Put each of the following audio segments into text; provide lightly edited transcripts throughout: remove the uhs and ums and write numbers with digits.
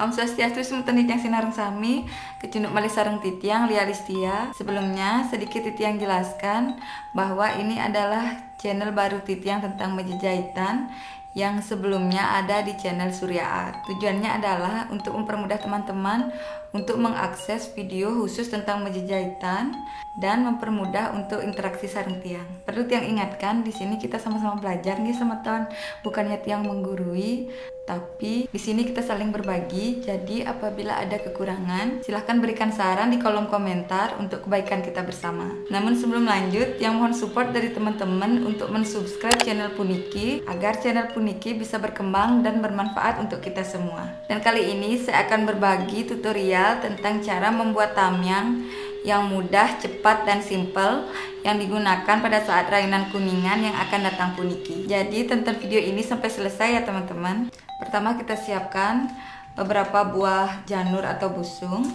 Om Swastiastu, Sumuten Titiang Sinareng Sami, Kecunduk Malih Sareng Titiang, Lia Listia. Sebelumnya sedikit Titiang jelaskan bahwa ini adalah channel baru Titiang tentang meja jahitan yang sebelumnya ada di channel Surya Art. Tujuannya adalah untuk mempermudah teman-teman untuk mengakses video khusus tentang meja jahitan dan mempermudah untuk interaksi sareng tiang. Perlu tiang ingatkan, di sini kita sama-sama belajar nih sama teman, bukannya tiang menggurui, tapi di sini kita saling berbagi. Jadi apabila ada kekurangan, silahkan berikan saran di kolom komentar untuk kebaikan kita bersama. Namun sebelum lanjut, yang mohon support dari teman-teman untuk mensubscribe channel Puniki agar channel Puniki bisa berkembang dan bermanfaat untuk kita semua. Dan kali ini saya akan berbagi tutorial tentang cara membuat tamyang yang mudah, cepat, dan simple yang digunakan pada saat rayunan kuningan yang akan datang Puniki. Jadi tonton video ini sampai selesai ya teman-teman. Pertama kita siapkan beberapa buah janur atau busung,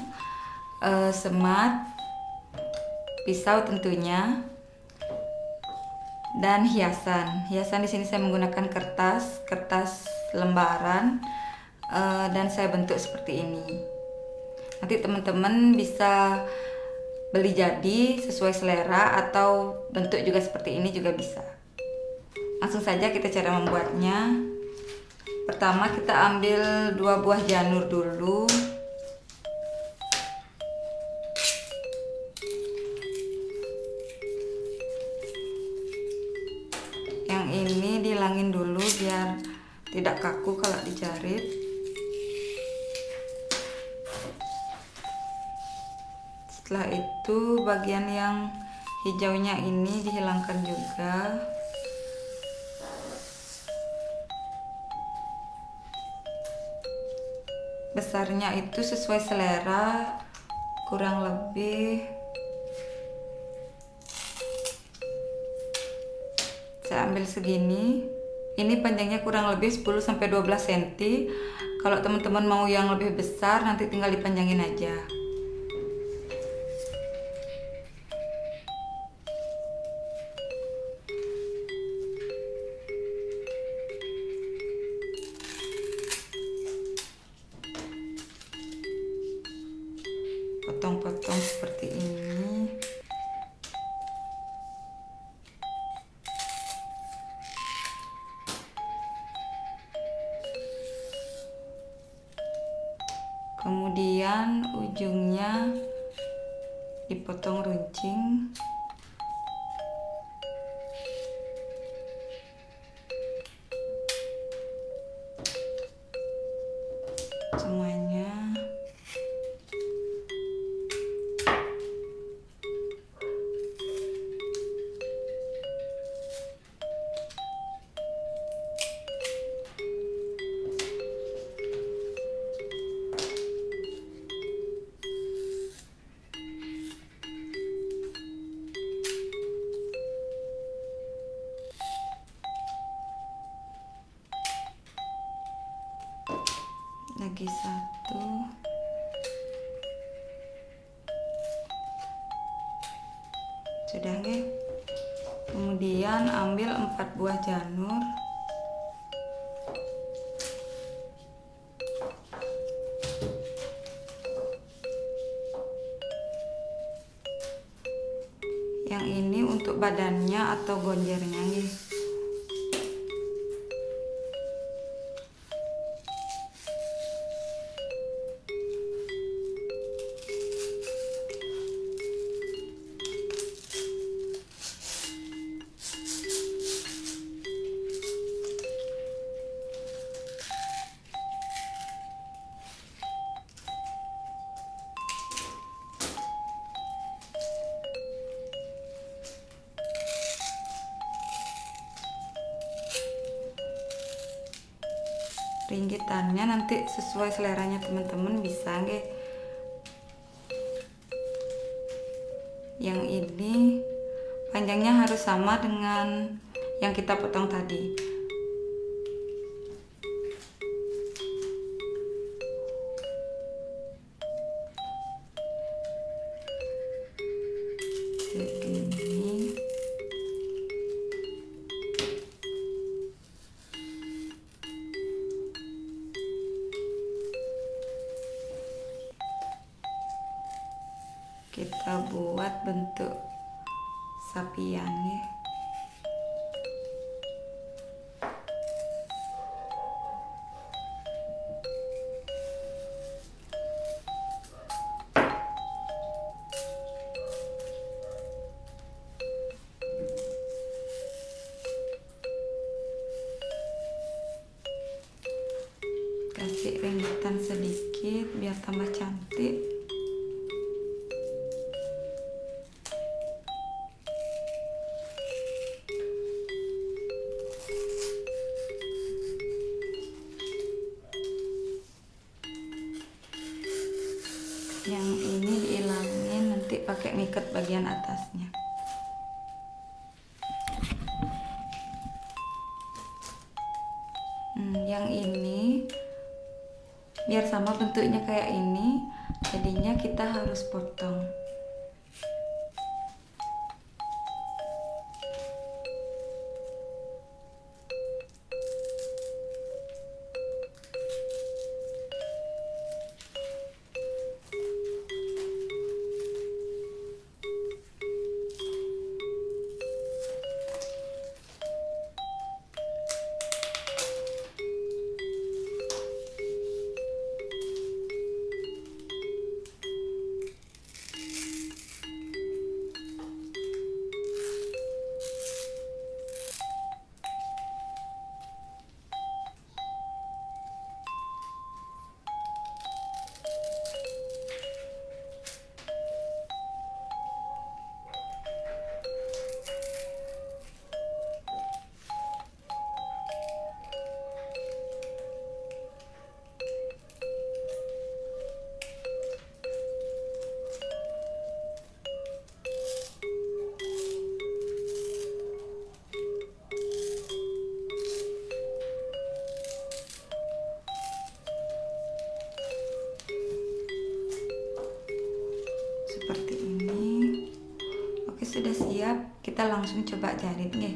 semat, pisau tentunya, dan hiasan. Hiasan di sini saya menggunakan kertas lembaran, dan saya bentuk seperti ini. Nanti teman-teman bisa beli jadi sesuai selera atau bentuk juga seperti ini juga bisa. Langsung saja kita cara membuatnya. Pertama kita ambil 2 buah janur dulu. Yang ini dihilangin dulu biar tidak kaku kalau dijarit. Setelah itu bagian yang hijaunya ini dihilangkan juga. Besarnya itu sesuai selera, kurang lebih saya ambil segini. Ini panjangnya kurang lebih 10-12 cm. Kalau teman-teman mau yang lebih besar nanti tinggal dipanjangin aja. Potong-potong seperti ini. Kemudian ujungnya dipotong runcing. Semuanya. Lagi satu. Sudah nggih. Kemudian ambil 4 buah janur. Yang ini untuk badannya atau gonjernya nggih. Ringgitannya nanti sesuai seleranya teman-teman bisa nggih. Yang ini panjangnya harus sama dengan yang kita potong tadi. Segini. kita buat bentuk sapian ya. Kasih ringgitan sedikit biar tambah cantik. Yang ini diilangin, nanti pakai ngikat bagian atasnya. Yang ini biar sama bentuknya kayak ini, jadinya kita harus potong. Seperti ini. Oke, sudah siap, kita langsung coba jahit nih.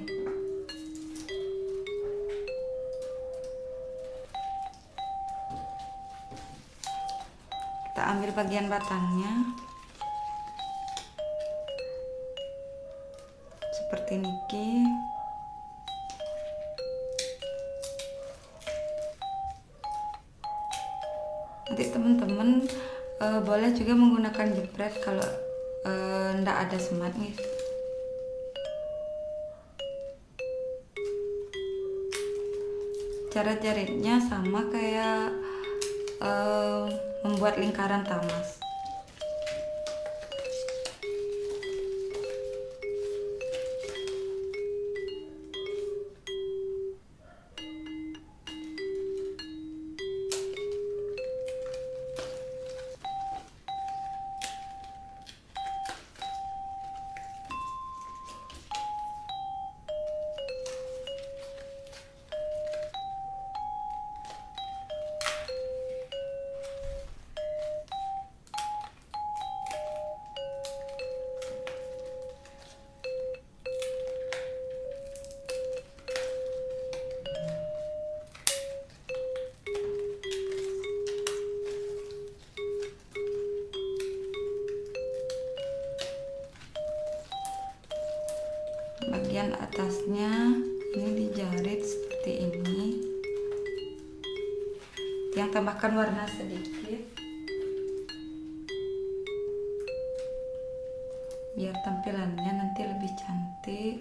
Kita ambil bagian batangnya seperti niki. Nanti teman-teman boleh juga menggunakan jepret kalau ndak ada semat nih. Cara jahitnya sama kayak membuat lingkaran tamas. Bagian atasnya ini dijahit seperti ini. Yang tambahkan warna sedikit biar tampilannya nanti lebih cantik.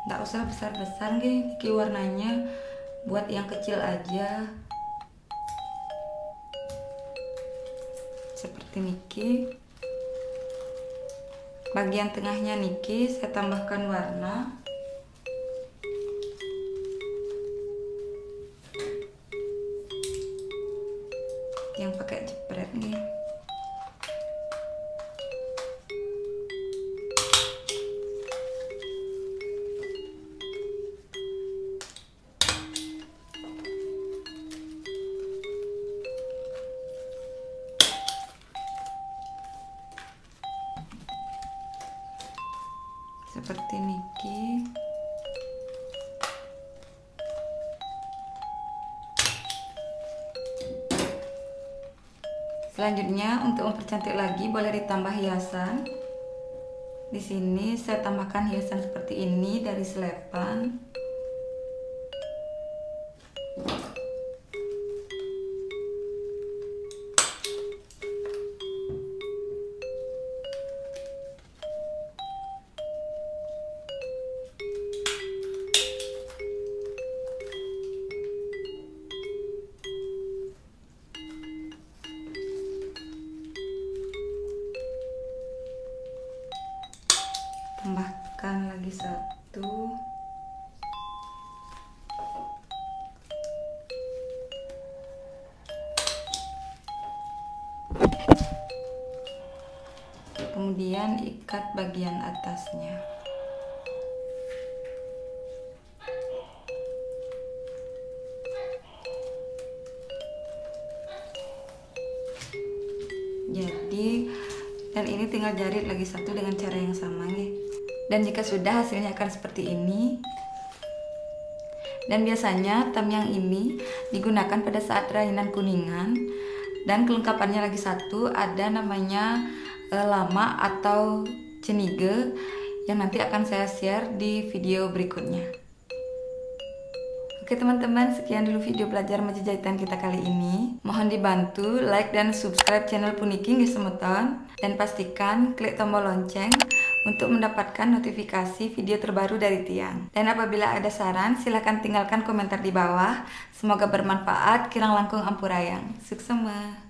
Nggak usah besar-besar nih, niki warnanya buat yang kecil aja. Seperti niki. Bagian tengahnya niki saya tambahkan warna. Yang pakai jepret nih. Seperti niki. Selanjutnya untuk mempercantik lagi boleh ditambah hiasan. Di sini saya tambahkan hiasan seperti ini dari selepan. Tambahkan lagi satu. Kemudian ikat bagian atasnya. Jadi, dan ini tinggal jarit lagi satu dengan cara yang sama nih. Dan jika sudah, hasilnya akan seperti ini. Dan biasanya tamyang ini digunakan pada saat rainan kuningan. Dan kelengkapannya lagi satu, ada namanya lama atau cenige yang nanti akan saya share di video berikutnya. Oke teman-teman, sekian dulu video belajar menjahitan kita kali ini. Mohon dibantu like dan subscribe channel Puniki nggih semeton, dan pastikan klik tombol lonceng untuk mendapatkan notifikasi video terbaru dari Tiang. Dan apabila ada saran, silahkan tinggalkan komentar di bawah. Semoga bermanfaat, kirang langkung ampurayang. Suksema.